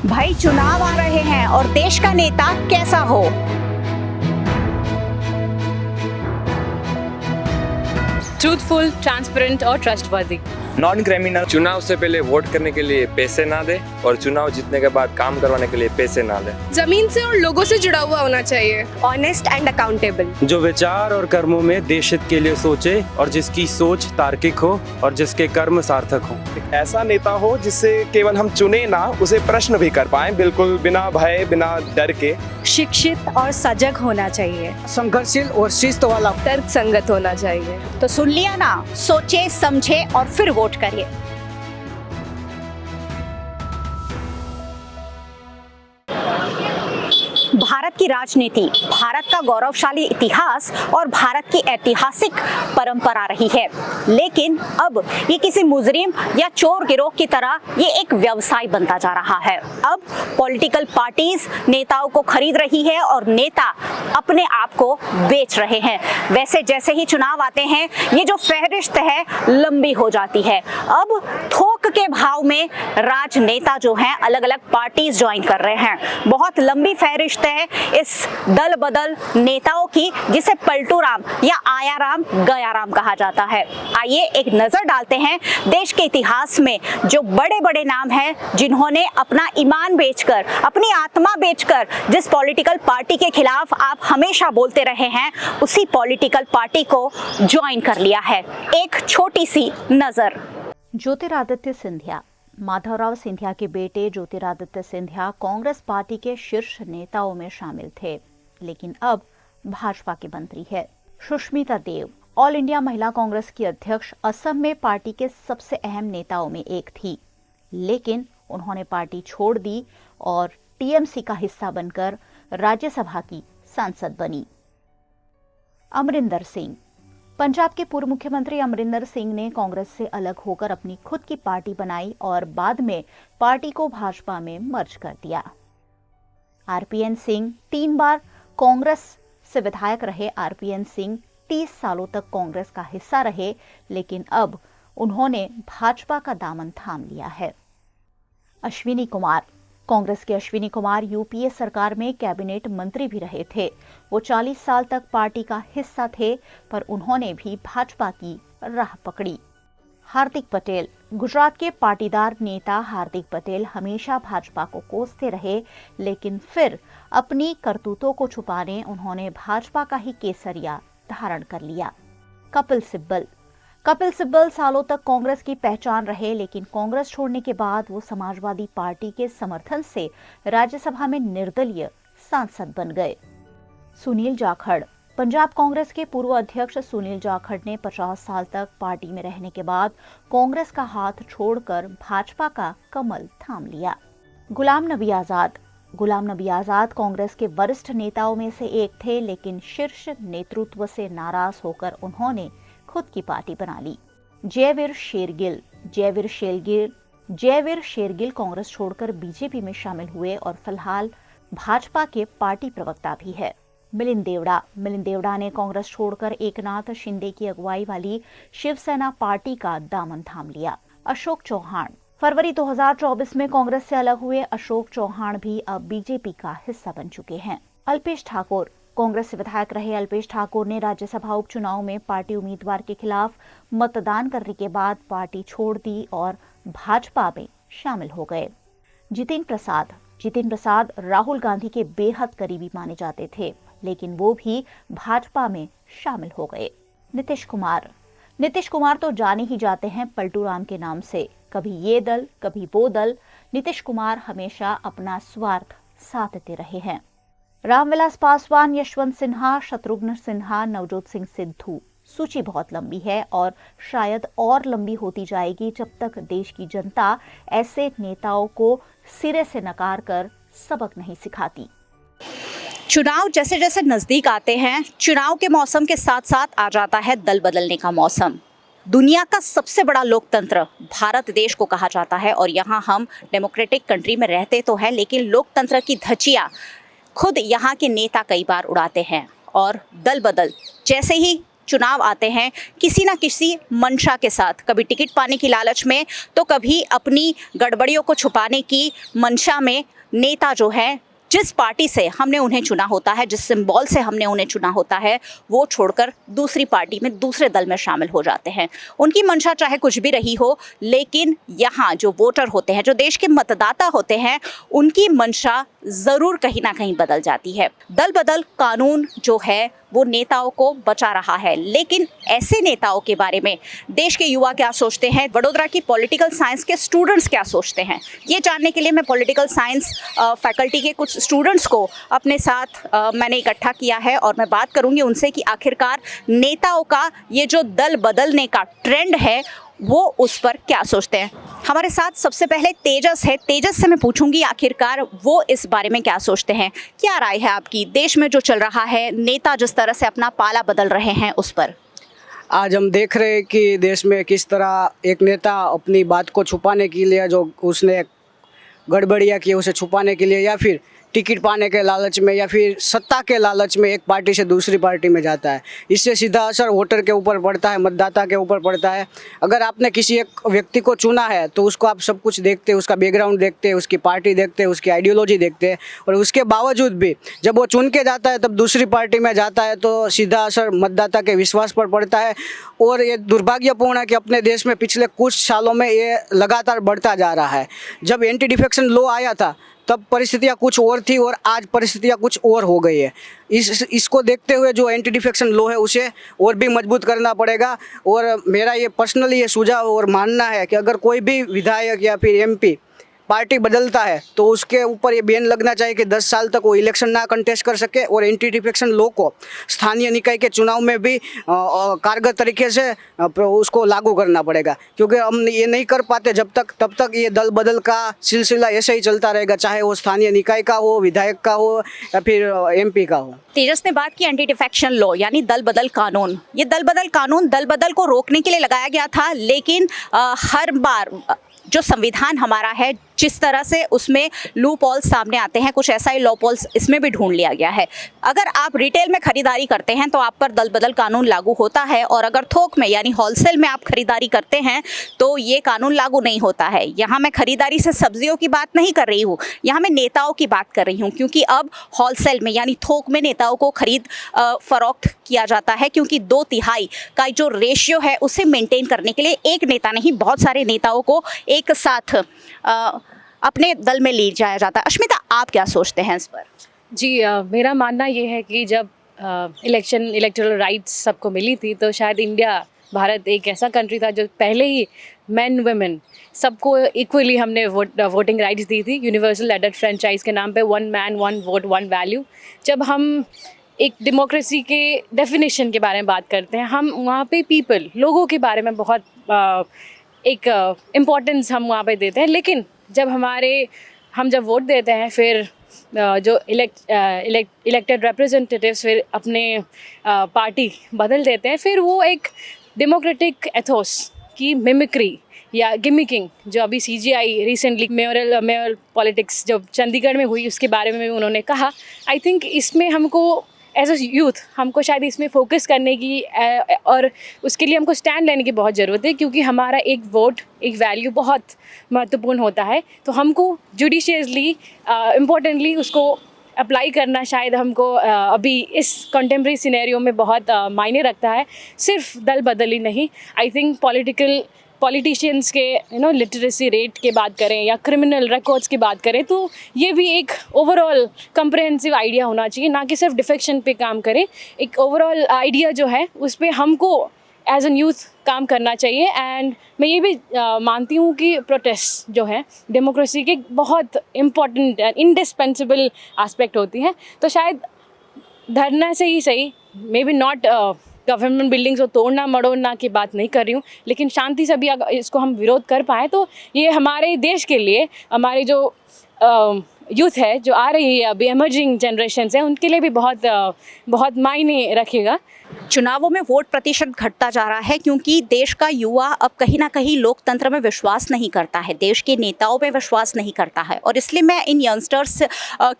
भाई चुनाव आ रहे हैं और देश का नेता कैसा हो। ट्रूथफुल, ट्रांसपेरेंट और ट्रस्टवर्दी। Non criminal. चुनाव से पहले वोट करने के लिए पैसे ना दे और चुनाव जीतने के बाद काम करवाने के लिए पैसे ना दे। जमीन से और लोगों से जुड़ा हुआ होना चाहिए। Honest and accountable. जो विचार और कर्मों में देश हित के लिए सोचे और जिसकी सोच तार्किक हो और जिसके कर्म सार्थक हो। एक ऐसा नेता हो जिससे केवल हम चुने ना, उसे प्रश्न भी कर पाए, बिल्कुल बिना भय बिना डर के। शिक्षित और सजग होना चाहिए। संघर्षशील और शिस्त वाला। तर्क संगत होना चाहिए। तो सुन लिया ना, सोचे समझे और फिर वोट करिए। भारत की राजनीति, भारत का गौरवशाली इतिहास और भारत की ऐतिहासिक परंपरा रही है, लेकिन अब ये किसी मुजरिम या चोर गिरोह की तरह ये एक व्यवसाय बनता जा रहा है। अब पॉलिटिकल पार्टीज नेताओं को खरीद रही है और नेता अपने आप को बेच रहे हैं। वैसे जैसे ही चुनाव आते हैं, ये जो फहरिस्त है लंबी हो जाती है। अब थोक के भाव में राजनेता जो हैं अलग अलग पार्टीज ज्वाइन कर रहे हैं। बहुत लंबी फहरिस्त है इस दल बदल नेताओं की, जिसे पलटू राम या आया राम गया राम कहा जाता है। आइए एक नजर डालते हैं देश के इतिहास में जो बड़े बड़े नाम हैं जिन्होंने अपना ईमान बेचकर, अपनी आत्मा बेचकर जिस पॉलिटिकल पार्टी के खिलाफ आप हमेशा बोलते रहे हैं, उसी पॉलिटिकल पार्टी को ज्वाइन कर लिया है। एक छोटी सी नजर। ज्योतिरादित्य सिंधिया। माधवराव सिंधिया के बेटे ज्योतिरादित्य सिंधिया कांग्रेस पार्टी के शीर्ष नेताओं में शामिल थे, लेकिन अब भाजपा के मंत्री है। सुष्मिता देव ऑल इंडिया महिला कांग्रेस की अध्यक्ष, असम में पार्टी के सबसे अहम नेताओं में एक थी, लेकिन उन्होंने पार्टी छोड़ दी और टीएमसी का हिस्सा बनकर राज्यसभा की सांसद बनी। अमरिंदर सिंह। पंजाब के पूर्व मुख्यमंत्री अमरिंदर सिंह ने कांग्रेस से अलग होकर अपनी खुद की पार्टी बनाई और बाद में पार्टी को भाजपा में मर्ज कर दिया। आरपीएन सिंह 3 बार कांग्रेस से विधायक रहे। आरपीएन सिंह 30 सालों तक कांग्रेस का हिस्सा रहे, लेकिन अब उन्होंने भाजपा का दामन थाम लिया है। अश्विनी कुमार। कांग्रेस के अश्विनी कुमार यूपीए सरकार में कैबिनेट मंत्री भी रहे थे। वो 40 साल तक पार्टी का हिस्सा थे, पर उन्होंने भी भाजपा की राह पकड़ी। हार्दिक पटेल। गुजरात के पाटीदार नेता हार्दिक पटेल हमेशा भाजपा को कोसते रहे, लेकिन फिर अपनी करतूतों को छुपाने उन्होंने भाजपा का ही केसरिया धारण कर लिया। कपिल सिब्बल। कपिल सिब्बल सालों तक कांग्रेस की पहचान रहे, लेकिन कांग्रेस छोड़ने के बाद वो समाजवादी पार्टी के समर्थन से राज्यसभा में निर्दलीय सांसद बन गए। सुनील जाखड़। पंजाब कांग्रेस के पूर्व अध्यक्ष सुनील जाखड़ ने 50 साल तक पार्टी में रहने के बाद कांग्रेस का हाथ छोड़कर भाजपा का कमल थाम लिया। गुलाम नबी आजाद। गुलाम नबी आजाद कांग्रेस के वरिष्ठ नेताओं में से एक थे, लेकिन शीर्ष नेतृत्व से नाराज होकर उन्होंने खुद की पार्टी बना ली। जयवीर शेरगिल। जयवीर शेरगिल कांग्रेस छोड़कर बीजेपी में शामिल हुए और फिलहाल भाजपा के पार्टी प्रवक्ता भी है। मिलिंद देवड़ा ने कांग्रेस छोड़कर एकनाथ शिंदे की अगुवाई वाली शिवसेना पार्टी का दामन थाम लिया। अशोक चौहान। फरवरी 2024 में कांग्रेस से अलग हुए अशोक चौहान भी अब बीजेपी का हिस्सा बन चुके हैं। अल्पेश ठाकुर। कांग्रेस से विधायक रहे अल्पेश ठाकुर ने राज्यसभा उपचुनाव में पार्टी उम्मीदवार के खिलाफ मतदान करने के बाद पार्टी छोड़ दी और भाजपा में शामिल हो गए। जितिन प्रसाद राहुल गांधी के बेहद करीबी माने जाते थे, लेकिन वो भी भाजपा में शामिल हो गए। नीतीश कुमार तो जाने ही जाते हैं पलटू राम के नाम से। कभी ये दल कभी वो दल, नीतीश कुमार हमेशा अपना स्वार्थ साधते रहे हैं। रामविलास पासवान, यशवंत सिन्हा, शत्रुघ्न सिन्हा, नवजोत सिंह सिद्धू। सूची बहुत लंबी है और शायद और लंबी होती जाएगी जब तक देश की जनता ऐसे नेताओं को सिरे से नकार कर सबक नहीं सिखाती। चुनाव जैसे जैसे नजदीक आते हैं, चुनाव के मौसम के साथ साथ आ जाता है दल बदलने का मौसम। दुनिया का सबसे बड़ा लोकतंत्र भारत देश को कहा जाता है और यहाँ हम डेमोक्रेटिक कंट्री में रहते तो हैं, लेकिन लोकतंत्र की धज्जियाँ खुद यहाँ के नेता कई बार उड़ाते हैं और दल बदल जैसे ही चुनाव आते हैं किसी ना किसी मंशा के साथ, कभी टिकट पाने की लालच में तो कभी अपनी गड़बड़ियों को छुपाने की मंशा में नेता जो है, जिस पार्टी से हमने उन्हें चुना होता है, जिस सिंबल से हमने उन्हें चुना होता है, वो छोड़कर दूसरी पार्टी में, दूसरे दल में शामिल हो जाते हैं। उनकी मंशा चाहे कुछ भी रही हो, लेकिन यहाँ जो वोटर होते हैं, जो देश के मतदाता होते हैं, उनकी मंशा ज़रूर कहीं ना कहीं बदल जाती है। दल बदल कानून जो है वो नेताओं को बचा रहा है, लेकिन ऐसे नेताओं के बारे में देश के युवा क्या सोचते हैं, वडोदरा की पॉलिटिकल साइंस के स्टूडेंट्स क्या सोचते हैं, ये जानने के लिए मैं पॉलिटिकल साइंस फैकल्टी के कुछ स्टूडेंट्स को अपने साथ मैंने इकट्ठा किया है और मैं बात करूंगी उनसे कि आखिरकार नेताओं का ये जो दल बदलने का ट्रेंड है वो उस पर क्या सोचते हैं। हमारे साथ सबसे पहले तेजस है। तेजस से मैं पूछूंगी आखिरकार वो इस बारे में क्या सोचते हैं। क्या राय है आपकी देश में जो चल रहा है, नेता जिस तरह से अपना पाला बदल रहे हैं उस पर? आज हम देख रहे हैं कि देश में किस तरह एक नेता अपनी बात को छुपाने के लिए, जो उसने गड़बड़ियाँ की उसे छुपाने के लिए, या फिर टिकट पाने के लालच में, या फिर सत्ता के लालच में एक पार्टी से दूसरी पार्टी में जाता है। इससे सीधा असर वोटर के ऊपर पड़ता है, मतदाता के ऊपर पड़ता है। अगर आपने किसी एक व्यक्ति को चुना है तो उसको आप सब कुछ देखते हैं, उसका बैकग्राउंड देखते हैं, उसकी पार्टी देखते हैं, उसकी आइडियोलॉजी देखते हैं, और उसके बावजूद भी जब वो चुन के जाता है तब दूसरी पार्टी में जाता है तो सीधा असर मतदाता के विश्वास पर पड़ता है। और ये दुर्भाग्यपूर्ण है कि अपने देश में पिछले कुछ सालों में ये लगातार बढ़ता जा रहा है। जब एंटी डिफेक्शन लॉ आया था तब परिस्थितियाँ कुछ और थी और आज परिस्थितियाँ कुछ और हो गई है। इसको देखते हुए जो एंटी डिफेक्शन लॉ है उसे और भी मजबूत करना पड़ेगा। और मेरा ये पर्सनली ये सुझाव और मानना है कि अगर कोई भी विधायक या फिर एमपी पार्टी बदलता है तो उसके ऊपर ये बैन लगना चाहिए कि 10 साल तक वो इलेक्शन ना कंटेस्ट कर सके, और एंटी डिफेक्शन लॉ को स्थानीय निकाय के चुनाव में भी कारगर तरीके से उसको लागू करना पड़ेगा। क्योंकि हम ये नहीं कर पाते तब तक ये दल बदल का सिलसिला ऐसे ही चलता रहेगा, चाहे वो स्थानीय निकाय का हो, विधायक का हो या फिर एमपी का हो। तेजस ने बात की एंटी डिफेक्शन लॉ यानी दल बदल कानून। ये दल बदल कानून दल बदल को रोकने के लिए लगाया गया था, लेकिन हर बार जो संविधान हमारा है जिस तरह से उसमें लूप होल्स सामने आते हैं, कुछ ऐसा ही लूप होल्स इसमें भी ढूंढ लिया गया है। अगर आप रिटेल में खरीदारी करते हैं तो आप पर दल बदल कानून लागू होता है, और अगर थोक में यानी होलसेल में आप खरीदारी करते हैं तो ये कानून लागू नहीं होता है। यहाँ मैं खरीदारी से सब्जियों की बात नहीं कर रही हूँ, यहाँ मैं नेताओं की बात कर रही हूँ, क्योंकि अब होलसेल में यानी थोक में नेताओं को खरीद फरोख्त किया जाता है, क्योंकि 2/3 का जो रेशियो है उसे मेंटेन करने के लिए एक नेता नहीं, बहुत सारे नेताओं को एक साथ अपने दल में ले जाया जाता है। अश्मिता, आप क्या सोचते हैं इस पर? जी मेरा मानना ये है कि जब इलेक्टोरल राइट्स सबको मिली थी तो शायद भारत एक ऐसा कंट्री था जो पहले ही मेन वुमेन सबको इक्वली हमने वोटिंग राइट्स दी थी, यूनिवर्सल एडेड फ्रेंचाइज के नाम पे, 1 मैन 1 वोट 1 वैल्यू। जब हम एक डेमोक्रेसी के डेफिनेशन के बारे में बात करते हैं, हम वहाँ पे पीपल, लोगों के बारे में बहुत एक इम्पोर्टेंस हम वहाँ पे देते हैं। लेकिन जब हम जब वोट देते हैं, फिर जो इलेक्टेड रिप्रेजेंटेटिव्स फिर अपने पार्टी बदल देते हैं, फिर वो एक डेमोक्रेटिक एथोस की मिमिक्री या गिमिकिंग, जो अभी CGI रिसेंटली मेयर पॉलिटिक्स जो चंडीगढ़ में हुई उसके बारे में भी उन्होंने कहा। आई थिंक इसमें हमको एज अ यूथ हमको शायद इसमें फोकस करने की और उसके लिए हमको स्टैंड लेने की बहुत ज़रूरत है, क्योंकि हमारा एक वोट, एक वैल्यू बहुत महत्वपूर्ण होता है। तो हमको जुडिशियसली इम्पोर्टेंटली उसको अप्लाई करना शायद हमको अभी इस कंटेम्प्रेरी सिनेरियो में बहुत मायने रखता है। सिर्फ दल बदल ही नहीं, आई थिंक पॉलिटिशियंस के लिटरेसी रेट की बात करें या क्रिमिनल रिकॉर्ड्स की बात करें, तो ये भी एक ओवरऑल कंप्रहेंसिव आइडिया होना चाहिए, ना कि सिर्फ डिफेक्शन पे काम करें। एक ओवरऑल आइडिया जो है उस पर हमको एज एन यूथ काम करना चाहिए। एंड मैं ये भी मानती हूँ कि प्रोटेस्ट जो है डेमोक्रेसी के बहुत इम्पॉर्टेंट एंड इंडिस्पेंसिबल एस्पेक्ट होती हैं। तो शायद धरना से ही सही, may be not government buildings को तोड़ना मड़ोड़ना की बात नहीं कर रही हूँ, लेकिन शांति से भी अगर इसको हम विरोध कर पाए तो ये हमारे देश के लिए, हमारे जो यूथ है जो आ रही है अभी, एमर्जिंग जनरेशन है, उनके लिए भी बहुत मायने रखेगा। चुनावों में वोट प्रतिशत घटता जा रहा है क्योंकि देश का युवा अब कहीं ना कहीं लोकतंत्र में विश्वास नहीं करता है, देश के नेताओं पे विश्वास नहीं करता है। और इसलिए मैं इन यंगस्टर्स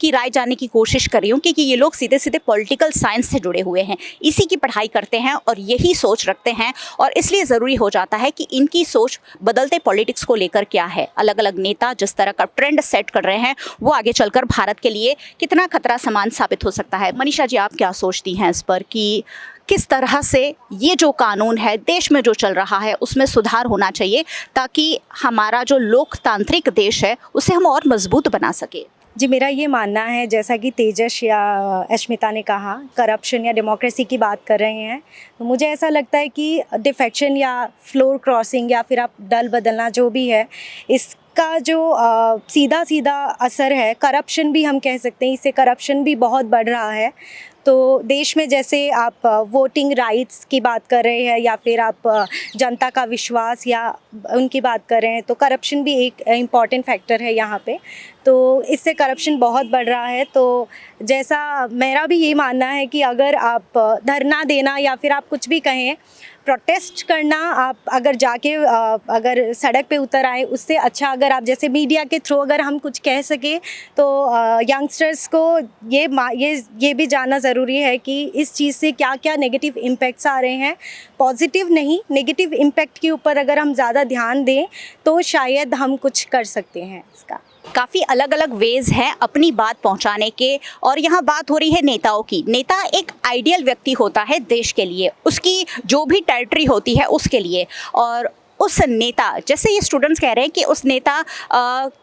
की राय जानने की कोशिश कर रही हूँ क्योंकि ये लोग सीधे सीधे पॉलिटिकल साइंस से जुड़े हुए हैं, इसी की पढ़ाई करते हैं और यही सोच रखते हैं। और इसलिए ज़रूरी हो जाता है कि इनकी सोच बदलते पॉलिटिक्स को लेकर क्या है। अलग अलग नेता जिस तरह का ट्रेंड सेट कर रहे हैं वो आगे चलकर भारत के लिए कितना खतरा समान साबित हो सकता है। मनीषा जी, आप क्या सोचती हैं इस पर कि किस तरह से ये जो कानून है देश में जो चल रहा है उसमें सुधार होना चाहिए ताकि हमारा जो लोकतांत्रिक देश है उसे हम और मजबूत बना सके? जी, मेरा ये मानना है, जैसा कि तेजस या अश्मिता ने कहा, करप्शन या डेमोक्रेसी की बात कर रहे हैं, तो मुझे ऐसा लगता है कि डिफेक्शन या फ्लोर क्रॉसिंग या फिर आप दल बदलना जो भी है, इसका जो सीधा सीधा असर है, करप्शन भी हम कह सकते हैं, इससे करप्शन भी बहुत बढ़ रहा है। तो देश में जैसे आप वोटिंग राइट्स की बात कर रहे हैं या फिर आप जनता का विश्वास या उनकी बात कर रहे हैं, तो करप्शन भी एक इम्पॉर्टेंट फैक्टर है यहाँ पे। तो इससे करप्शन बहुत बढ़ रहा है। तो जैसा मेरा भी ये मानना है कि अगर आप धरना देना या फिर आप कुछ भी कहें, प्रोटेस्ट करना, आप अगर जाके अगर सड़क पे उतर आए, उससे अच्छा अगर आप जैसे मीडिया के थ्रू अगर हम कुछ कह सकें तो यंगस्टर्स को ये भी जानना ज़रूरी है कि इस चीज़ से क्या क्या नेगेटिव इम्पैक्ट्स आ रहे हैं। पॉजिटिव नहीं, नेगेटिव इम्पैक्ट के ऊपर अगर हम ज़्यादा ध्यान दें तो शायद हम कुछ कर सकते हैं इसका। काफ़ी अलग अलग वेज हैं अपनी बात पहुंचाने के। और यहाँ बात हो रही है नेताओं की। नेता एक आइडियल व्यक्ति होता है देश के लिए, उसकी जो भी टेरिटरी होती है उसके लिए। और उस नेता, जैसे ये स्टूडेंट्स कह रहे हैं कि उस नेता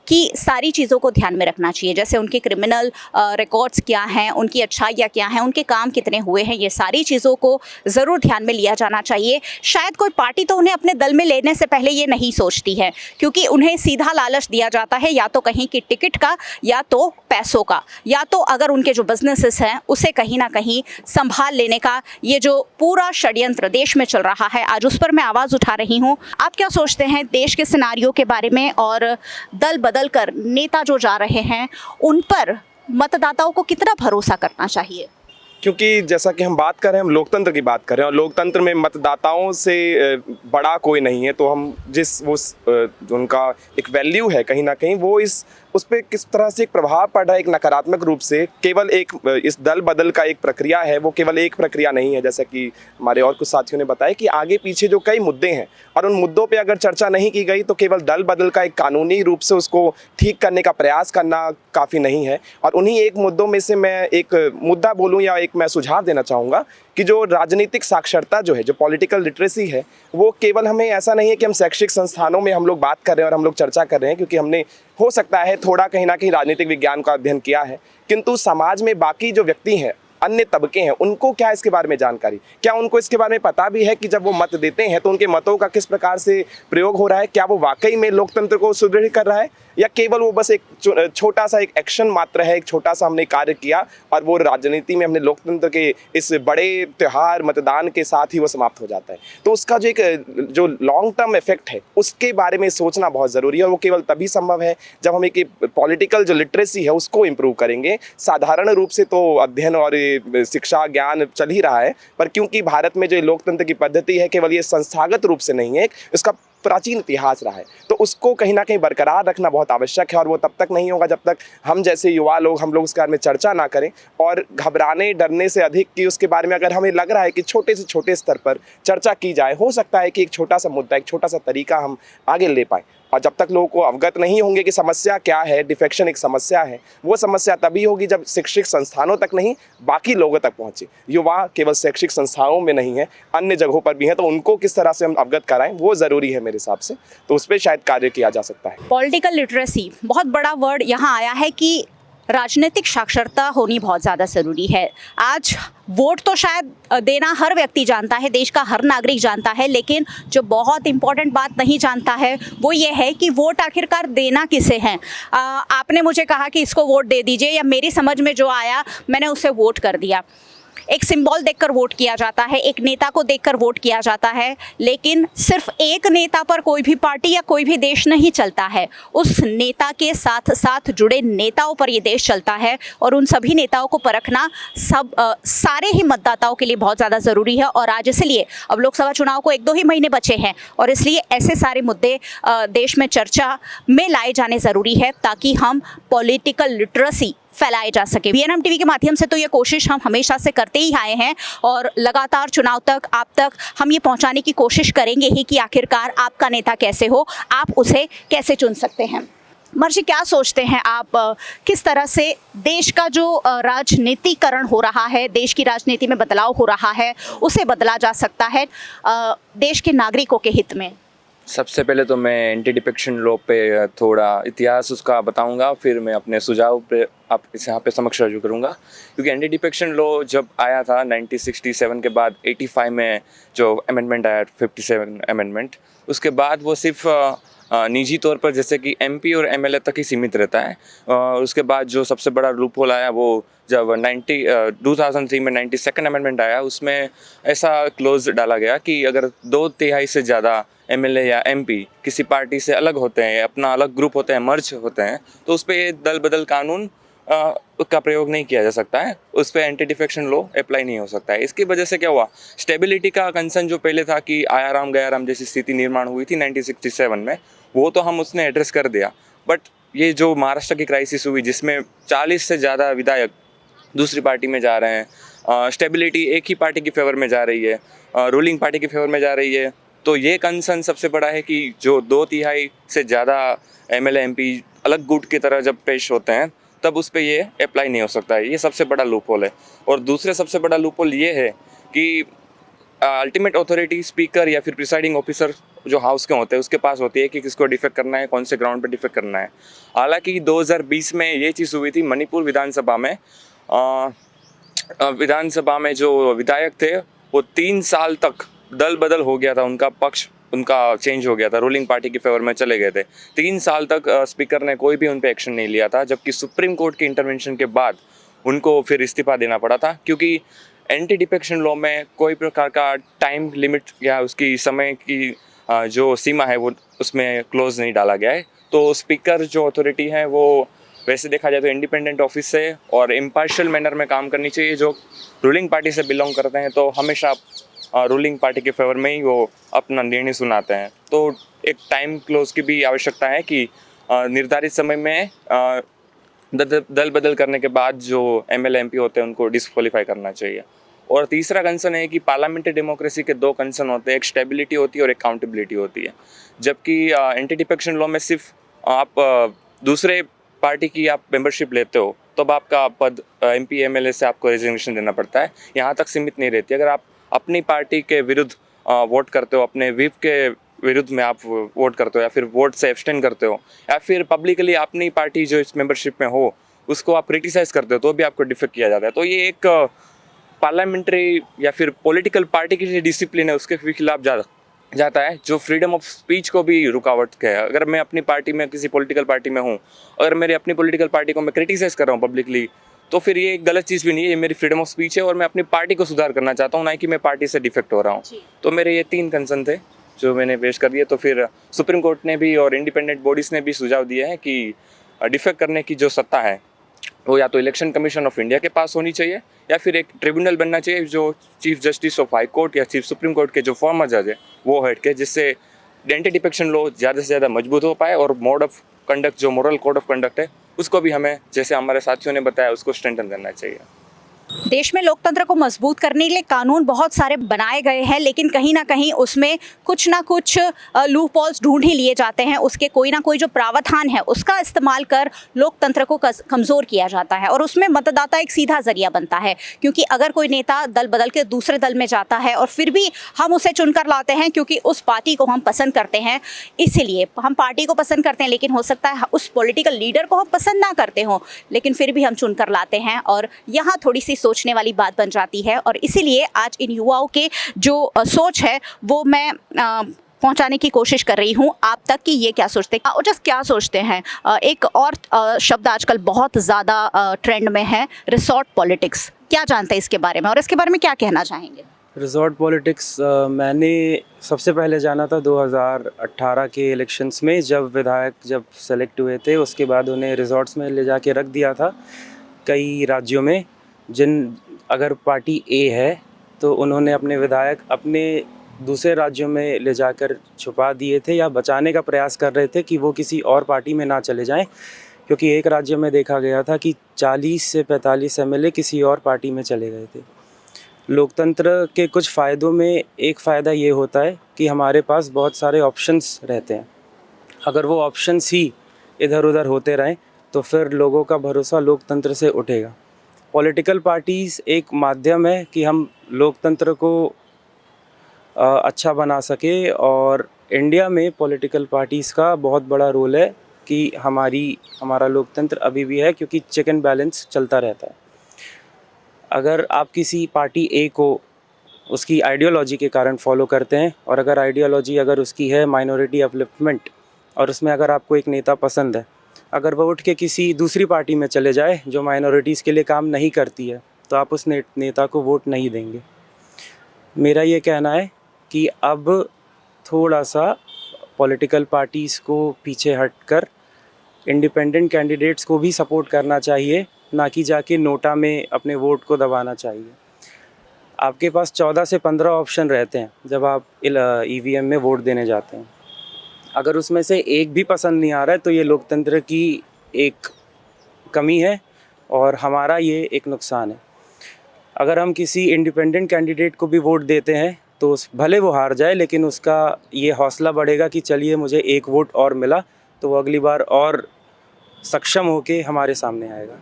की सारी चीज़ों को ध्यान में रखना चाहिए, जैसे उनके क्रिमिनल रिकॉर्ड्स क्या हैं, उनकी अच्छाइयाँ क्या हैं, उनके काम कितने हुए हैं, ये सारी चीज़ों को ज़रूर ध्यान में लिया जाना चाहिए। शायद कोई पार्टी तो उन्हें अपने दल में लेने से पहले ये नहीं सोचती है क्योंकि उन्हें सीधा लालच दिया जाता है या तो कहीं की टिकट का या तो पैसों का, या तो अगर उनके जो बिजनेसेस हैं उसे कहीं ना कहीं संभाल लेने का। ये जो पूरा षड्यंत्र देश में चल रहा है आज उस पर मैं आवाज़ उठा रही हूँ। आप क्या सोचते हैं देश के सिनारियो के बारे में, और दल बदल कर नेता जो जा रहे हैं उन पर मतदाताओं को कितना भरोसा करना चाहिए? क्योंकि जैसा कि हम बात कर रहे हैं, हम लोकतंत्र की बात कर रहे हैं और लोकतंत्र में मतदाताओं से बड़ा कोई नहीं है। तो हम जो उनका एक वैल्यू है कहीं ना कहीं वो उस पर किस तरह से एक प्रभाव पड़ रहा है, एक नकारात्मक रूप से। केवल एक इस दल बदल का एक प्रक्रिया है, वो केवल एक प्रक्रिया नहीं है। जैसा कि हमारे और कुछ साथियों ने बताया कि आगे पीछे जो कई मुद्दे हैं और उन मुद्दों पे अगर चर्चा नहीं की गई तो केवल दल बदल का एक कानूनी रूप से उसको ठीक करने का प्रयास करना काफ़ी नहीं है। और उन्हीं एक मुद्दों में से मैं एक मुद्दा बोलूँ या एक मैं सुझाव देना चाहूँगा कि जो राजनीतिक साक्षरता जो है, जो पॉलिटिकल लिटरेसी है, वो केवल हमें ऐसा नहीं है कि हम शैक्षिक संस्थानों में हम लोग बात कर रहे हैं और हम लोग चर्चा कर रहे हैं, क्योंकि हमने हो सकता है थोड़ा कहीं ना कहीं राजनीतिक विज्ञान का अध्ययन किया है, किंतु समाज में बाकी जो व्यक्ति हैं, अन्य तबके हैं, उनको क्या इसके बारे में जानकारी, क्या उनको इसके बारे में पता भी है कि जब वो मत देते हैं तो उनके मतों का किस प्रकार से प्रयोग हो रहा है, क्या वो वाकई में लोकतंत्र को सुदृढ़ कर रहा है या केवल वो बस एक छोटा सा एक एक्शन मात्र है, एक छोटा सा हमने कार्य किया और वो राजनीति में हमने लोकतंत्र के इस बड़े त्यौहार मतदान के साथ ही वो समाप्त हो जाता है। तो उसका जो लॉन्ग टर्म इफेक्ट है उसके बारे में सोचना बहुत ज़रूरी है और वो केवल तभी संभव है जब हम एक पॉलिटिकल जो लिटरेसी है उसको इम्प्रूव करेंगे। साधारण रूप से तो अध्ययन और शिक्षा ज्ञान चल ही रहा है, पर क्योंकि भारत में जो लोकतंत्र की पद्धति है केवल ये संस्थागत रूप से नहीं है, इसका प्राचीन इतिहास रहा है, तो उसको कहीं ना कहीं बरकरार रखना बहुत आवश्यक है। और वो तब तक नहीं होगा जब तक हम जैसे युवा लोग हम लोग उसके बारे में चर्चा ना करें और घबराने डरने से अधिक कि उसके बारे में अगर हमें लग रहा है कि छोटे से छोटे स्तर पर चर्चा की जाए, हो सकता है कि एक छोटा सा मुद्दा, एक छोटा सा तरीका हम आगे ले पाएँ। और जब तक लोगों को अवगत नहीं होंगे कि समस्या क्या है, डिफेक्शन एक समस्या है, वो समस्या तभी होगी जब शैक्षिक संस्थानों तक नहीं बाकी लोगों तक पहुंचे। युवा केवल शैक्षिक संस्थानों में नहीं है, अन्य जगहों पर भी हैं, तो उनको किस तरह से हम अवगत कराएं वो ज़रूरी है मेरे हिसाब से। तो उस पर शायद कार्य किया जा सकता है। पॉलिटिकल लिटरेसी बहुत बड़ा वर्ड यहाँ आया है कि राजनीतिक साक्षरता होनी बहुत ज़्यादा ज़रूरी है। आज वोट तो शायद देना हर व्यक्ति जानता है, देश का हर नागरिक जानता है, लेकिन जो बहुत इंपॉर्टेंट बात नहीं जानता है वो ये है कि वोट आखिरकार देना किसे है। आपने मुझे कहा कि इसको वोट दे दीजिए या मेरी समझ में जो आया मैंने उसे वोट कर दिया। एक सिंबल देखकर वोट किया जाता है, एक नेता को देखकर वोट किया जाता है, लेकिन सिर्फ एक नेता पर कोई भी पार्टी या कोई भी देश नहीं चलता है। उस नेता के साथ साथ जुड़े नेताओं पर ये देश चलता है और उन सभी नेताओं को परखना सारे ही मतदाताओं के लिए बहुत ज़्यादा ज़रूरी है। और आज इसलिए अब लोकसभा चुनाव को 1-2 ही महीने बचे हैं और इसलिए ऐसे सारे मुद्दे देश में चर्चा में लाए जाने ज़रूरी है ताकि हम पॉलिटिकल लिटरेसी फैलाए जा सके। VNM टीवी के माध्यम से तो ये कोशिश हम हमेशा से करते ही आए हैं और लगातार चुनाव तक आप तक हम ये पहुंचाने की कोशिश करेंगे ही कि आखिरकार आपका नेता कैसे हो, आप उसे कैसे चुन सकते हैं। मर्जी, क्या सोचते हैं आप, किस तरह से देश का जो राजनीतिकरण हो रहा है, देश की राजनीति में बदलाव हो रहा है, उसे बदला जा सकता है देश के नागरिकों के हित में? सबसे पहले तो मैं एंटी डिफेक्शन लॉ पे थोड़ा इतिहास उसका बताऊंगा, फिर मैं अपने सुझाव पे आप इस यहाँ पे समक्ष रजू करूंगा। क्योंकि एंटी डिफेक्शन लॉ जब आया था 1967 के बाद 85 में जो अमेंडमेंट आया 57 अमेंडमेंट, उसके बाद वो सिर्फ निजी तौर पर जैसे कि MP और MLA तक ही सीमित रहता है। उसके बाद जो सबसे बड़ा लूप होल आया वो जब 2003 में 92nd अमेंडमेंट आया, उसमें ऐसा क्लोज डाला गया कि अगर 2/3 से ज़्यादा MLA या MP किसी पार्टी से अलग होते हैं, अपना अलग ग्रुप होते हैं, मर्ज होते हैं, तो उस पर दल बदल कानून का प्रयोग नहीं किया जा सकता है, उस पर एंटी डिफेक्शन लॉ अप्लाई नहीं हो सकता है। इसकी वजह से क्या हुआ, स्टेबिलिटी का कंसर्न जो पहले था कि आयाराम गयाराम जैसी स्थिति निर्माण हुई थी 1967 में, वो तो हम उसने एड्रेस कर दिया। बट ये जो महाराष्ट्र की क्राइसिस हुई जिसमें 40 से ज़्यादा विधायक दूसरी पार्टी में जा रहे हैं, स्टेबिलिटी एक ही पार्टी की फेवर में जा रही है, रूलिंग पार्टी की फेवर में जा रही है, तो ये कंसर्न सबसे बड़ा है कि जो 2/3 से ज़्यादा MLA MP अलग गुट की तरह जब पेश होते हैं तब उस पर ये अप्लाई नहीं हो सकता है। ये सबसे बड़ा लूप होल है। और दूसरे सबसे बड़ा लूप होल ये है कि अल्टीमेट अथॉरिटी स्पीकर या फिर प्रिसाइडिंग ऑफिसर जो हाउस के होते हैं उसके पास होती है कि किसको डिफेक्ट करना है, कौन से ग्राउंड पे डिफेक्ट करना है। हालांकि 2020 में ये चीज़ हुई थी मणिपुर विधानसभा में जो विधायक थे वो 3 साल तक दल बदल हो गया था, उनका पक्ष उनका चेंज हो गया था, रूलिंग पार्टी की फेवर में चले गए थे। 3 साल तक स्पीकर ने कोई भी उन पे एक्शन नहीं लिया था, जबकि सुप्रीम कोर्ट के इंटरवेंशन के बाद उनको फिर इस्तीफा देना पड़ा था। क्योंकि एंटी डिफेक्शन लॉ में कोई प्रकार का टाइम लिमिट या उसकी समय की जो सीमा है वो उसमें क्लोज नहीं डाला गया है। तो स्पीकर जो अथॉरिटी है वो वैसे देखा जाए तो इंडिपेंडेंट ऑफिस से और इम्पार्शियल मैनर में काम करनी चाहिए। जो रूलिंग पार्टी से बिलोंग करते हैं तो हमेशा रूलिंग पार्टी के फेवर में ही वो अपना निर्णय सुनाते हैं। तो एक टाइम क्लोज की भी आवश्यकता है कि निर्धारित समय में दल बदल करने के बाद जो MLA MP होते हैं उनको डिस्क्वालीफाई करना चाहिए। और तीसरा कंसर्न है कि पार्लियामेंट्री डेमोक्रेसी के 2 कंसर्न होते हैं, एक स्टेबिलिटी होती है और एक अकाउंटेबिलिटी होती है। जबकि एंटी डिफेक्शन लॉ में सिर्फ आप दूसरे पार्टी की आप मेंबरशिप लेते हो तब आपका पद MP MLA से आपको रेजिग्नेशन देना पड़ता है, यहाँ तक सीमित नहीं रहती। अगर आप अपनी पार्टी के विरुद्ध वोट करते हो, अपने विप के विरुद्ध में आप वोट करते हो या फिर वोट से एब्सटेन करते हो या फिर पब्लिकली अपनी पार्टी जो इस मेंबरशिप में हो उसको आप क्रिटिसाइज करते हो तो भी आपको डिफेक्ट किया जाता है। तो ये एक पार्लियामेंट्री या फिर पॉलिटिकल पार्टी की जो डिसिप्लिन है उसके खिलाफ जाता है, जो फ्रीडम ऑफ स्पीच को भी रुकावट है। अगर मैं अपनी पार्टी में किसी पॉलिटिकल पार्टी में हूँ, अगर मेरी अपनी पॉलिटिकल पार्टी को मैं क्रिटिसाइज कर रहा हूँ पब्लिकली, तो फिर ये एक गलत चीज़ भी नहीं है, ये मेरी फ्रीडम ऑफ स्पीच है और मैं अपनी पार्टी को सुधार करना चाहता हूँ, ना कि मैं पार्टी से डिफेक्ट हो रहा हूँ। तो मेरे ये 3 कंसर्न थे जो मैंने पेश कर दिए। तो फिर सुप्रीम कोर्ट ने भी और इंडिपेंडेंट बॉडीज़ ने भी सुझाव दिया है कि डिफेक्ट करने की जो सत्ता है वो या तो इलेक्शन कमीशन ऑफ इंडिया के पास होनी चाहिए या फिर एक ट्रिब्यूनल बनना चाहिए जो chief justice of high court या चीफ सुप्रीम कोर्ट के जो फॉर्मर जज है वो हेड के, जिससे एंटी डिफेक्शन लॉ ज़्यादा से ज़्यादा मजबूत हो पाए और मोड ऑफ कंडक्ट जो मोरल कोड ऑफ कंडक्ट है उसको भी हमें, जैसे हमारे साथियों ने बताया, उसको स्ट्रेंथन करना चाहिए। देश में लोकतंत्र को मजबूत करने के लिए कानून बहुत सारे बनाए गए हैं, लेकिन कहीं ना कहीं उसमें कुछ ना कुछ लूप होल्स ढूंढ ही लिए जाते हैं। उसके कोई ना कोई जो प्रावधान है उसका इस्तेमाल कर लोकतंत्र को कमज़ोर किया जाता है और उसमें मतदाता एक सीधा जरिया बनता है। क्योंकि अगर कोई नेता दल बदल के दूसरे दल में जाता है और फिर भी हम उसे चुनकर लाते हैं क्योंकि उस पार्टी को हम पसंद करते हैं, इसीलिए हम पार्टी को पसंद करते हैं, लेकिन हो सकता है उस पॉलिटिकल लीडर को हम पसंद ना करते हों, लेकिन फिर भी हम चुनकर लाते हैं। और यहाँ थोड़ी सी सोचने वाली बात बन जाती है और इसीलिए आज इन युवाओं के जो सोच है वो मैं पहुंचाने की कोशिश कर रही हूं आप तक कि ये क्या सोचते हैं और जस्ट क्या सोचते हैं। एक और शब्द आजकल बहुत ज़्यादा ट्रेंड में है, रिसोर्ट पॉलिटिक्स। क्या जानते हैं इसके बारे में और इसके बारे में क्या कहना चाहेंगे? रिजॉर्ट पॉलिटिक्स मैंने सबसे पहले जाना था 2018 के इलेक्शंस में, जब सेलेक्ट हुए थे उसके बाद उन्हें रिजॉर्ट्स में ले जाके रख दिया था कई राज्यों में। अगर पार्टी ए है तो उन्होंने अपने विधायक अपने दूसरे राज्यों में ले जाकर छुपा दिए थे या बचाने का प्रयास कर रहे थे कि वो किसी और पार्टी में ना चले जाएं, क्योंकि एक राज्य में देखा गया था कि 40 से 45 एमएलए किसी और पार्टी में चले गए थे। लोकतंत्र के कुछ फ़ायदों में एक फ़ायदा ये होता है कि हमारे पास बहुत सारे ऑप्शंस रहते हैं। अगर वो ऑप्शंस ही इधर उधर होते रहें तो फिर लोगों का भरोसा लोकतंत्र से उठेगा। पॉलिटिकल पार्टीज़ एक माध्यम है कि हम लोकतंत्र को अच्छा बना सके, और इंडिया में पॉलिटिकल पार्टीज़ का बहुत बड़ा रोल है कि हमारा लोकतंत्र अभी भी है, क्योंकि चेक एंड बैलेंस चलता रहता है। अगर आप किसी पार्टी ए को उसकी आइडियोलॉजी के कारण फॉलो करते हैं, और अगर आइडियोलॉजी उसकी है माइनॉरिटी अपलिफ्टमेंट, और उसमें अगर आपको एक नेता पसंद है, अगर वो उठ के किसी दूसरी पार्टी में चले जाए जो माइनॉरिटीज़ के लिए काम नहीं करती है, तो आप उस नेता को वोट नहीं देंगे। मेरा ये कहना है कि अब थोड़ा सा पॉलिटिकल पार्टीज़ को पीछे हटकर इंडिपेंडेंट कैंडिडेट्स को भी सपोर्ट करना चाहिए, ना कि जाके नोटा में अपने वोट को दबाना चाहिए। आपके पास 14 से 15 ऑप्शन रहते हैं जब आप ईवीएम में वोट देने जाते हैं। अगर उसमें से एक भी पसंद नहीं आ रहा है तो ये लोकतंत्र की एक कमी है और हमारा ये एक नुकसान है। अगर हम किसी इंडिपेंडेंट कैंडिडेट को भी वोट देते हैं तो भले वो हार जाए, लेकिन उसका ये हौसला बढ़ेगा कि चलिए मुझे एक वोट और मिला, तो वो अगली बार और सक्षम होके हमारे सामने आएगा।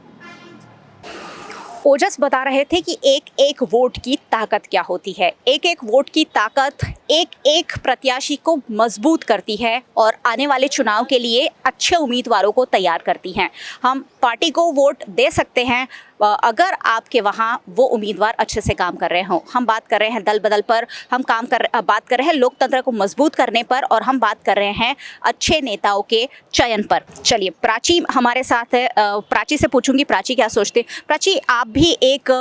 ओजस बता रहे थे कि एक एक वोट की ताकत क्या होती है। एक एक वोट की ताकत एक एक प्रत्याशी को मजबूत करती है और आने वाले चुनाव के लिए अच्छे उम्मीदवारों को तैयार करती हैं। हम पार्टी को वोट दे सकते हैं अगर आपके वहाँ वो उम्मीदवार अच्छे से काम कर रहे हों। हम बात कर रहे हैं दल बदल पर, हम बात कर रहे हैं लोकतंत्र को मजबूत करने पर, और हम बात कर रहे हैं अच्छे नेताओं के चयन पर। चलिए, प्राची हमारे साथ है। प्राची से पूछूंगी प्राची क्या सोचते। प्राची, आप भी एक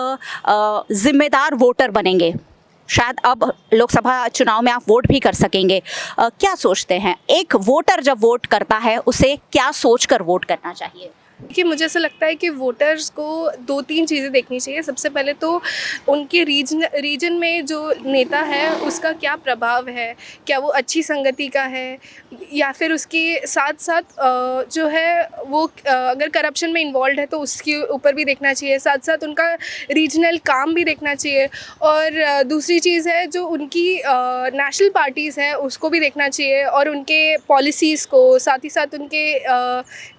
जिम्मेदार वोटर बनेंगे, शायद अब लोकसभा चुनाव में आप वोट भी कर सकेंगे। क्या सोचते हैं, एक वोटर जब वोट करता है उसे क्या सोचकर वोट करना चाहिए? कि मुझे ऐसा लगता है कि वोटर्स को 2-3 चीज़ें देखनी चाहिए। सबसे पहले तो उनके रीजन में जो नेता है उसका क्या प्रभाव है, क्या वो अच्छी संगति का है, या फिर उसके साथ साथ जो है वो अगर करप्शन में इन्वॉल्व है तो उसके ऊपर भी देखना चाहिए। साथ साथ उनका रीजनल काम भी देखना चाहिए। और दूसरी चीज़ है जो उनकी नेशनल पार्टीज़ है उसको भी देखना चाहिए, और उनके पॉलिसीज़ को, साथ ही साथ उनके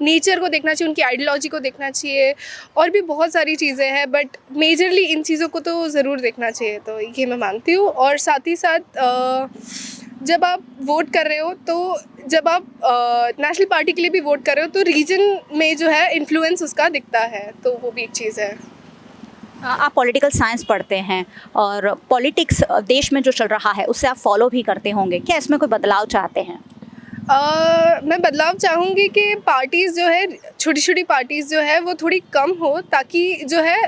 नेचर को देखना चाहिए, उनकी आइडियोलॉजी को देखना चाहिए। और भी बहुत सारी चीज़ें हैं, बट मेजरली इन चीज़ों को तो ज़रूर देखना चाहिए, तो ये मैं मानती हूँ। और साथ ही साथ जब आप वोट कर रहे हो, तो जब आप नेशनल पार्टी के लिए भी वोट कर रहे हो तो रीजन में जो है इन्फ्लुएंस उसका दिखता है, तो वो भी एक चीज़ है। आप पॉलिटिकल साइंस पढ़ते हैं और पॉलिटिक्स देश में जो चल रहा है उससे आप फॉलो भी करते होंगे, क्या इसमें कोई बदलाव चाहते हैं? मैं बदलाव चाहूँगी कि पार्टीज़ जो है, छोटी छोटी पार्टीज़ जो है वो थोड़ी कम हो, ताकि जो है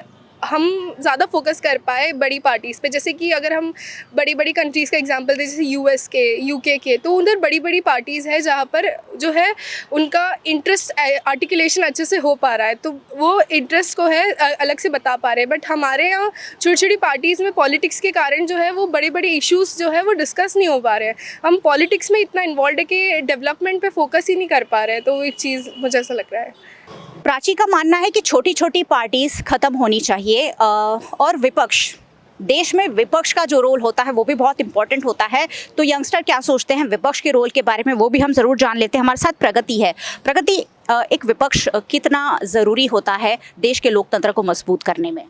हम ज़्यादा फोकस कर पाए बड़ी पार्टीज़ पे। जैसे कि अगर हम बड़ी बड़ी कंट्रीज़ का एग्जांपल दें, जैसे यूएस के, यूके के, तो उधर बड़ी बड़ी पार्टीज़ है जहाँ पर जो है उनका इंटरेस्ट आर्टिकुलेशन अच्छे से हो पा रहा है, तो वो इंटरेस्ट को है अलग से बता पा रहे हैं। बट हमारे यहाँ छोटी छोटी पार्टीज़ में पॉलिटिक्स के कारण जो है वो बड़े बड़े इशूज़ जो है वो डिस्कस नहीं हो पा रहे हैं। हम पॉलिटिक्स में इतना इन्वॉल्व है कि डेवलपमेंट पे फोकस ही नहीं कर पा रहे हैं, तो एक चीज़ मुझे ऐसा लग रहा है। प्राची का मानना है कि छोटी छोटी पार्टीज खत्म होनी चाहिए, और विपक्ष, देश में विपक्ष का जो रोल होता है वो भी बहुत इंपॉर्टेंट होता है। तो यंगस्टर क्या सोचते हैं विपक्ष के रोल के बारे में, वो भी हम ज़रूर जान लेते हैं। हमारे साथ प्रगति है। प्रगति, एक विपक्ष कितना ज़रूरी होता है देश के लोकतंत्र को मजबूत करने में?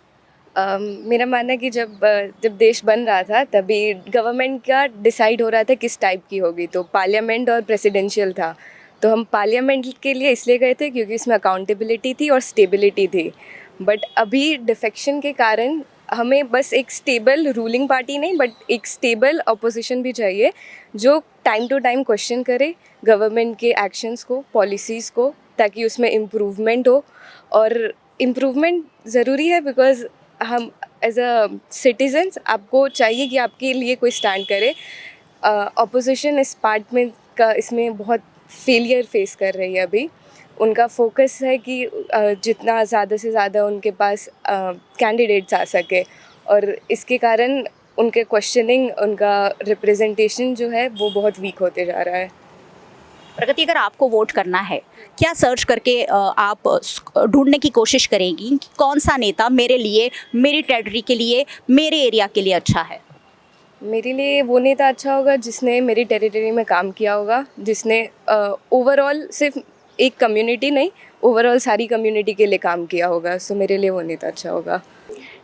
मेरा मानना है कि जब देश बन रहा था तभी गवर्नमेंट का डिसाइड हो रहा था किस टाइप की होगी, तो पार्लियामेंट और प्रेसिडेंशियल था। तो हम पार्लियामेंट के लिए इसलिए गए थे क्योंकि इसमें अकाउंटेबिलिटी थी और स्टेबिलिटी थी। बट अभी डिफेक्शन के कारण हमें बस एक स्टेबल रूलिंग पार्टी नहीं, बट एक स्टेबल अपोजिशन भी चाहिए जो टाइम टू टाइम क्वेश्चन करे गवर्नमेंट के एक्शंस को, पॉलिसीज़ को, ताकि उसमें इम्प्रूवमेंट हो। और इम्प्रूवमेंट ज़रूरी है बिकॉज हम एज अ सिटीजन्स आपको चाहिए कि आपके लिए कोई स्टैंड करे। अपोजिशन इस पार्ट में का इसमें बहुत फेलियर फेस कर रही है अभी। उनका फोकस है कि जितना ज़्यादा से ज़्यादा उनके पास कैंडिडेट्स आ सके, और इसके कारण उनके क्वेश्चनिंग, उनका रिप्रेजेंटेशन जो है वो बहुत वीक होते जा रहा है। प्रगति, अगर आपको वोट करना है, क्या सर्च करके आप ढूंढने की कोशिश करेंगी कि कौन सा नेता मेरे लिए, मेरी टेरिटरी के लिए, मेरे एरिया के लिए अच्छा है? मेरे लिए वो नेता अच्छा होगा जिसने मेरी टेरिटरी में काम किया होगा, जिसने ओवरऑल सिर्फ एक कम्युनिटी नहीं, ओवरऑल सारी कम्युनिटी के लिए काम किया होगा। सो मेरे लिए वो नेता अच्छा होगा।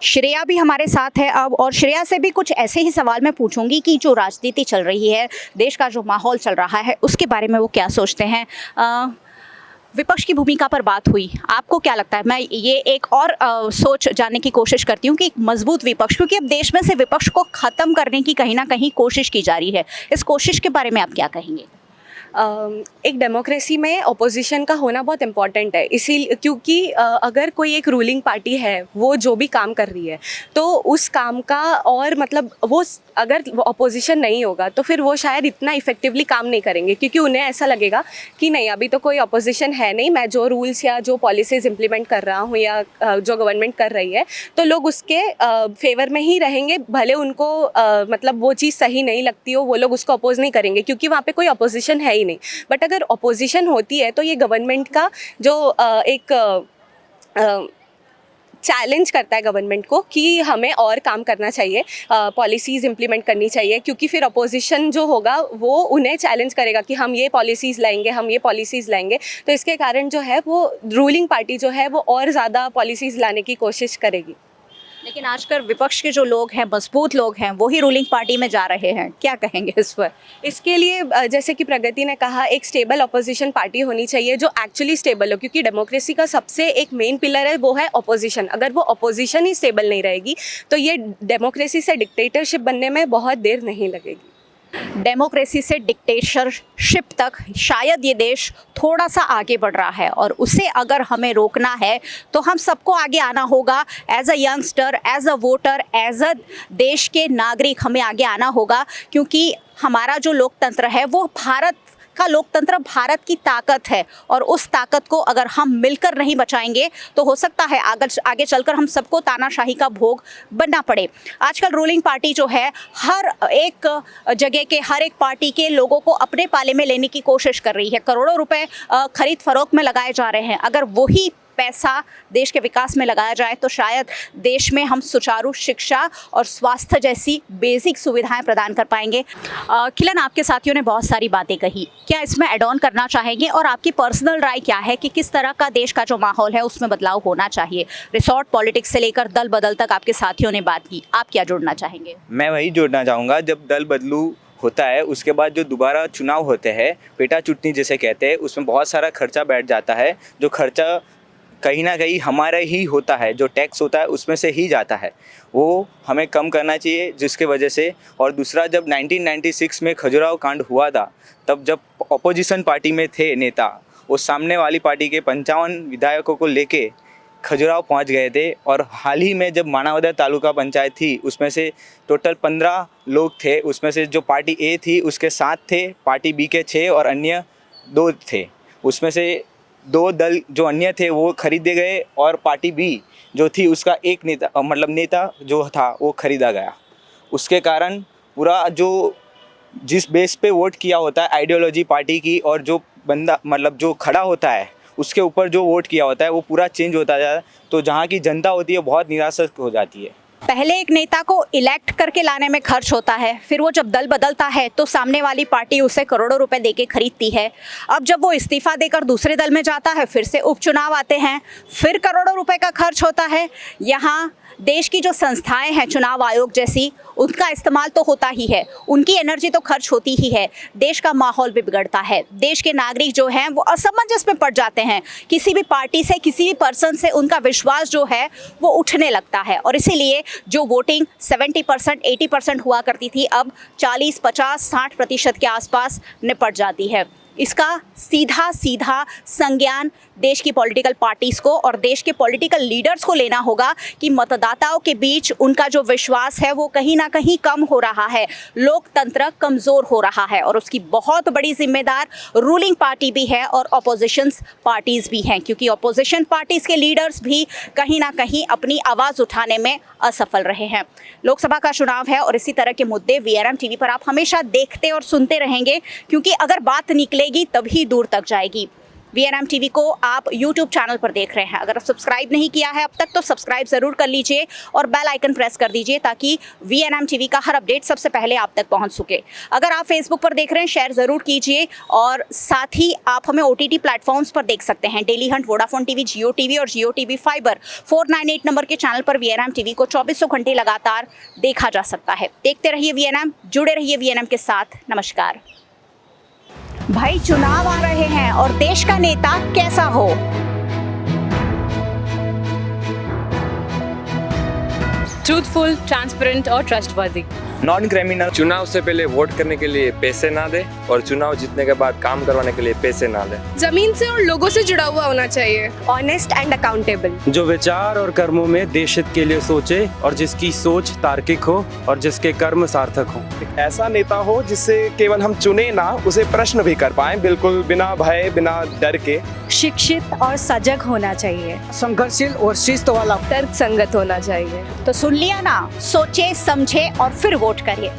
श्रेया भी हमारे साथ है अब, और श्रेया से भी कुछ ऐसे ही सवाल मैं पूछूंगी कि जो राजनीति चल रही है, देश का जो माहौल चल रहा है, उसके बारे में वो क्या सोचते हैं। विपक्ष की भूमिका पर बात हुई, आपको क्या लगता है? मैं ये एक और सोच जानने की कोशिश करती हूँ कि एक मजबूत विपक्ष, क्योंकि अब देश में से विपक्ष को ख़त्म करने की कहीं ना कहीं कोशिश की जा रही है, इस कोशिश के बारे में आप क्या कहेंगे? एक डेमोक्रेसी में अपोजिशन का होना बहुत इम्पॉर्टेंट है, इसीलिए क्योंकि अगर कोई एक रूलिंग पार्टी है वो जो भी काम कर रही है तो उस काम का, और मतलब वो अगर अपोजिशन नहीं होगा तो फिर वो शायद इतना इफेक्टिवली काम नहीं करेंगे, क्योंकि उन्हें ऐसा लगेगा कि नहीं अभी तो कोई अपोजिशन है नहीं, मैं जो रूल्स या जो पॉलिसीज़ इम्प्लीमेंट कर रहा हूँ या जो गवर्नमेंट कर रही है तो लोग उसके फेवर में ही रहेंगे, भले उनको मतलब वो चीज़ सही नहीं लगती हो, वो लोग उसको अपोज नहीं करेंगे क्योंकि वहाँ पे कोई अपोजिशन है ही नहीं। बट अगर अपोजिशन होती है तो ये गवर्नमेंट का जो एक चैलेंज करता है गवर्नमेंट को कि हमें और काम करना चाहिए, पॉलिसीज़ इम्प्लीमेंट करनी चाहिए, क्योंकि फिर अपोजिशन जो होगा वो उन्हें चैलेंज करेगा कि हम ये पॉलिसीज़ लाएंगे, हम ये पॉलिसीज़ लाएंगे। तो इसके कारण जो है वो रूलिंग पार्टी जो है वो और ज़्यादा पॉलिसीज़ लाने की कोशिश करेगी। लेकिन आजकल विपक्ष के जो लोग हैं, मजबूत लोग हैं, वही रूलिंग पार्टी में जा रहे हैं, क्या कहेंगे इस पर? इसके लिए जैसे कि प्रगति ने कहा, एक स्टेबल अपोजिशन पार्टी होनी चाहिए जो एक्चुअली स्टेबल हो, क्योंकि डेमोक्रेसी का सबसे एक मेन पिलर है वो है अपोजिशन। अगर वो अपोजिशन ही स्टेबल नहीं रहेगी तो ये डेमोक्रेसी से डिक्टेटरशिप बनने में बहुत देर नहीं लगेगी। डेमोक्रेसी से डिक्टेटरशिप तक शायद ये देश थोड़ा सा आगे बढ़ रहा है, और उसे अगर हमें रोकना है तो हम सबको आगे आना होगा। As a youngster, as a voter, as a देश के नागरिक हमें आगे आना होगा, क्योंकि हमारा जो लोकतंत्र है वो भारत का लोकतंत्र भारत की ताकत है, और उस ताकत को अगर हम मिलकर नहीं बचाएंगे तो हो सकता है आगे चलकर हम सबको तानाशाही का भोग बनना पड़े। आजकल रूलिंग पार्टी जो है हर एक जगह के, हर एक पार्टी के लोगों को अपने पाले में लेने की कोशिश कर रही है। करोड़ों रुपए खरीद फरोख्त में लगाए जा रहे हैं। अगर वही पैसा देश के विकास में लगाया जाए तो शायद देश में हम सुचारू शिक्षा और स्वास्थ्य जैसी बेसिक सुविधाएं प्रदान कर पाएंगे। खिलन, आपके साथियों ने बहुत सारी बातें कही, क्या इसमें एड ऑन करना चाहेंगे, और आपकी पर्सनल राय क्या है कि किस तरह का देश का जो माहौल है उसमें बदलाव होना चाहिए? रिसोर्ट पॉलिटिक्स से लेकर दल बदल तक आपके साथियों ने बात की, आप क्या जोड़ना चाहेंगे? मैं वही जोड़ना चाहूँगा, जब दल बदलू होता है उसके बाद जो दोबारा चुनाव होते हैं, पेटा चुटनी जिसे कहते हैं, उसमें बहुत सारा खर्चा बैठ जाता है। जो खर्चा कहीं ना कहीं हमारा ही होता है, जो टैक्स होता है उसमें से ही जाता है, वो हमें कम करना चाहिए जिसके वजह से। और दूसरा, जब 1996 में खजुराहो कांड हुआ था, तब जब अपोजिशन पार्टी में थे नेता, वो सामने वाली पार्टी के 55 विधायकों को लेके खजुराहो पहुंच गए थे। और हाल ही में जब मानावदर तालुका पंचायत थी, उसमें से टोटल 15 लोग थे, उसमें से जो पार्टी ए थी उसके 7 थे, पार्टी बी के 6 और अन्य 2 थे। उसमें से 2 दल जो अन्य थे वो खरीदे गए, और पार्टी बी जो थी उसका एक नेता जो था वो खरीदा गया। उसके कारण पूरा जो जिस बेस पे वोट किया होता है आइडियोलॉजी पार्टी की, और जो बंदा जो खड़ा होता है उसके ऊपर जो वोट किया होता है वो पूरा चेंज होता जाता है। तो जहाँ की जनता होती है बहुत निराशा हो जाती है। पहले एक नेता को इलेक्ट करके लाने में खर्च होता है, फिर वो जब दल बदलता है तो सामने वाली पार्टी उसे करोड़ों रुपए देके खरीदती है। अब जब वो इस्तीफा देकर दूसरे दल में जाता है, फिर से उपचुनाव आते हैं, फिर करोड़ों रुपए का खर्च होता है। यहाँ देश की जो संस्थाएं हैं, चुनाव आयोग जैसी, उनका इस्तेमाल तो होता ही है, उनकी एनर्जी तो खर्च होती ही है। देश का माहौल भी बिगड़ता है, देश के नागरिक जो हैं वो असमंजस में पड़ जाते हैं। किसी भी पार्टी से, किसी भी पर्सन से उनका विश्वास जो है वो उठने लगता है, और इसीलिए जो वोटिंग 70%, 80% हुआ करती थी, अब 40, 50, 60% के आसपास निपट जाती है। इसका सीधा संज्ञान देश की पॉलिटिकल पार्टीज को और देश के पॉलिटिकल लीडर्स को लेना होगा कि मतदाताओं के बीच उनका जो विश्वास है वो कहीं ना कहीं कम हो रहा है, लोकतंत्र कमजोर हो रहा है। और उसकी बहुत बड़ी जिम्मेदार रूलिंग पार्टी भी है और ऑपोजिशन पार्टीज भी हैं, क्योंकि ऑपोजिशन पार्टीज के लीडर्स भी कहीं ना कहीं अपनी आवाज उठाने में असफल रहे हैं। लोकसभा का चुनाव है और इसी तरह के मुद्दे VNM टीवी पर आप हमेशा देखते और सुनते रहेंगे, क्योंकि अगर बात निकलेगी तभी दूर तक जाएगी। VNM टीवी को आप YouTube चैनल पर देख रहे हैं, अगर सब्सक्राइब नहीं किया है अब तक तो सब्सक्राइब जरूर कर लीजिए और बेल आइकन प्रेस कर दीजिए ताकि VNM टीवी का हर अपडेट सबसे पहले आप तक पहुंच सके। अगर आप फेसबुक पर देख रहे हैं शेयर जरूर कीजिए और साथ ही आप हमें OTT प्लेटफॉर्म्स पर देख सकते हैं। डेली हंट, वोडाफोन टीवी, जियो टीवी और जियो टीवी फाइबर 498 नंबर के चैनल पर VNM टीवी को 2400 घंटे लगातार देखा जा सकता है। देखते रहिए VNM, जुड़े रहिए VNM के साथ। नमस्कार। भाई चुनाव आ रहे हैं और देश का नेता कैसा हो? ट्रूथफुल, ट्रांसपेरेंट और ट्रस्टवर्दी। Non criminal. चुनाव से पहले वोट करने के लिए पैसे ना दे और चुनाव जीतने के बाद काम करवाने के लिए पैसे ना दे। जमीन से और लोगों से जुड़ा हुआ होना चाहिए। Honest and accountable. जो विचार और कर्मों में देश हित के लिए सोचे और जिसकी सोच तार्किक हो और जिसके कर्म सार्थक हो। एक ऐसा नेता हो जिससे केवल हम चुने ना, उसे प्रश्न भी कर पाए, बिल्कुल बिना भय बिना डर के। शिक्षित और सजग होना चाहिए। संघर्षशील और शिस्त वाला। तर्क संगत होना चाहिए। तो सुन लिया ना, सोचे समझे और फिर वोट करिए।